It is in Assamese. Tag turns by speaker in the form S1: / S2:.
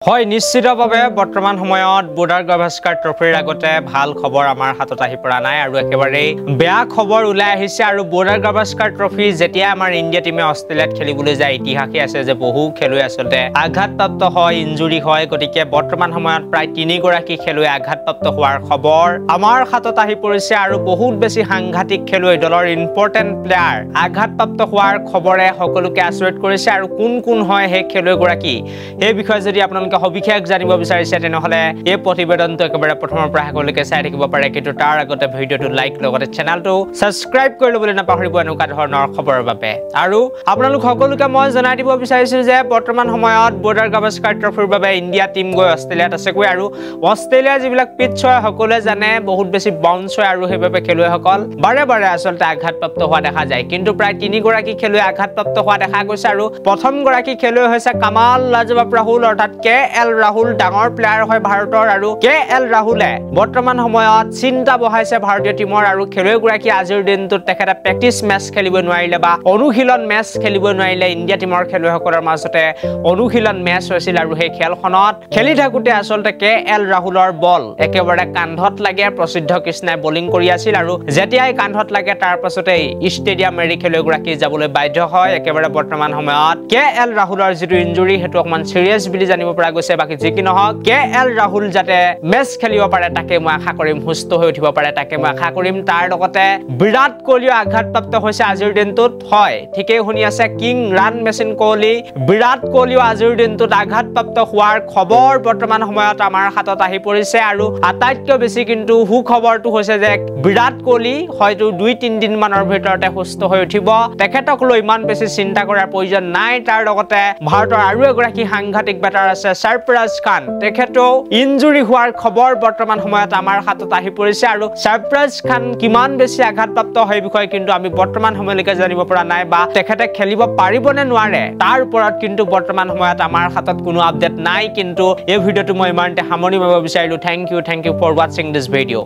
S1: হয় নিশ্চিতভাৱে বৰ্তমান সময়ত বৰ্ডাৰ গাভাস্কাৰ ট্ৰফিৰ আগতে ভাল খবৰ আমাৰ হাতত আহি পৰা নাই আৰু একেবাৰে বেয়া খবৰ ওলাই আহিছে আৰু বৰ্ডাৰ গাভাস্কাৰ ট্ৰফি যেতিয়া আমাৰ ইণ্ডিয়া টিমে অষ্ট্ৰেলিয়াত খেলিবলৈ যায় ইতিহাসে আছে যে বহু খেলুৱৈ আসলতে আঘাতপ্ৰাপ্ত হয় ইনজুৰি হয় গতিকে বৰ্তমান সময়ত প্ৰায় 3 গৰাকী খেলুৱৈ আঘাতপ্ৰাপ্ত হোৱাৰ খবৰ আমাৰ হাতত আহি পৰিছে আৰু বহুত বেছি সাংঘাতিক খেলুৱৈ দলৰ ইম্পৰ্টেন্ট প্লেয়াৰ আঘাতপ্ৰাপ্ত হোৱাৰ খবৰে সকলোকে আচৰিত কৰিছে আৰু কোন হয় সেই খেলুৱৈ গৰাকী এই বিষয়ে যদি আপোনালোকে সবিশেষ জানিব বিচাৰিছে তেনেহলে এই প্ৰতিবেদনটো একেবাৰে প্ৰথমৰ পৰা শেষলৈকে চাই থাকিব পাৰে কিন্তু তাৰ আগতে ভিডিঅটো লাইক লগতে চেনেলটো সাবস্ক্ৰাইব কৰি ল'বলৈ নাপাহৰিব এনেকুৱা ধৰণৰ খবৰৰ বাবে আৰু আপোনালোক সকলোকে মই জনাই দিব বিচাৰিছো যে বৰ্তমান সময়ত বৰ্ডাৰ গাভাস্কাৰ ট্ৰফিৰ বাবে ইণ্ডিয়া টিম গৈ অষ্ট্ৰেলিয়াত আছে গৈ আৰু অষ্ট্ৰেলিয়া যিবিলাক পিটছ হয় সকলোৱে জানে বহুত বেছি বাউন্স হয় আৰু সেইবাবে খেলুৱৈসকল বাৰে আসলতে আঘাতপ্ৰাপ্ত হোৱা দেখা যায় কিন্তু প্ৰায় 3 গৰাকী খেলুৱৈ আঘাতপ্ৰাপ্ত হোৱা দেখা গৈছে আৰু প্ৰথম গৰাকী খেলুৱৈ হৈছে কামাল লাজৱাব ৰাহুল অৰ্থাৎ KL ৰাহুল ডাঙৰ প্লেয়াৰ হয় ভাৰতৰ আৰু KL ৰাহুলে বৰ্তমান সময়ত চিন্তা বহাইছে ভাৰতীয় টিমৰ আৰু খেলুৱৈ গৰাকী আজিৰ দিনটোত তেখেতে প্ৰেক্টিছ মেচ খেলিব নোৱাৰিলে বা অনুশীলন মেচ খেলিব নোৱাৰিলে ইণ্ডিয়া টিমৰ খেলুৱৈসকলৰ মাজতে অনুশীলন মেচ হৈছিল আৰু সেই খেলখনত খেলি থাকোতে আসলতে KL ৰাহুলৰ বল একেবাৰে কান্ধত লাগে প্ৰসিদ্ধ কৃষ্ণাই বলিং কৰি আছিল আৰু যেতিয়াই কান্ধত লাগে তাৰ পাছতে ষ্টেডিয়াম এৰি খেলুৱৈ গৰাকী যাবলৈ বাধ্য হয় একেবাৰে বৰ্তমান সময়ত KL ৰাহুলৰ যিটো ইনজুৰি হেতু অকমান সিৰিয়াস বুলি জানিব পৰা গৈছে বাকি যি কি নহওক KL ৰাহুল যাতে মেচ খেলিব পাৰে তাকে মই আশা কৰিম সুস্থ হৈ উঠিব পাৰে তাকে মই আশা কৰিম তাৰ লগতে বিৰাট কোহলি আঘাতপ্ৰাপ্ত হৈছে আজিৰ দিনটোত হয় ঠিকই শুনি আছে king run machine Kohli Virat Kohli আজিৰ দিনটোত আঘাতপ্ৰাপ্ত হোৱাৰ খবৰ বৰ্তমান সময়ত আমাৰ হাতত আহি পৰিছে আৰু আটাইতকৈ বেছি কিন্তু সুখবৰটো হৈছে যে বিৰাট কোহলি হয়তো 2-3 দিন মানৰ ভিতৰতে সুস্থ হৈ উঠিব তেখেতক লৈ ইমান বেছি চিন্তা কৰাৰ প্ৰয়োজন নাই তাৰ লগতে ভাৰতৰ আৰু এগৰাকী সাংঘাতিক বেটাৰ আছে সৰফৰাজ খান তেখেতো ইনজুৰি হোৱাৰ খবৰ বৰ্তমান সময়ত আমাৰ হাতত আহি পৰিছে আৰু সৰফৰাজ খান কিমান বেছি আঘাতপ্ৰাপ্ত হয় বিষয় কিন্তু আমি বৰ্তমান সময়লৈকে জানিব পৰা নাই বা তেখেতে খেলিব পাৰিব নে নোৱাৰে তাৰ ওপৰত কিন্তু বৰ্তমান সময়ত আমাৰ হাতত কোনো আপডেট নাই কিন্তু এই ভিডিঅটো মই ইমানতে সামৰণি মাৰিব বিচাৰিলো thank you for watching this video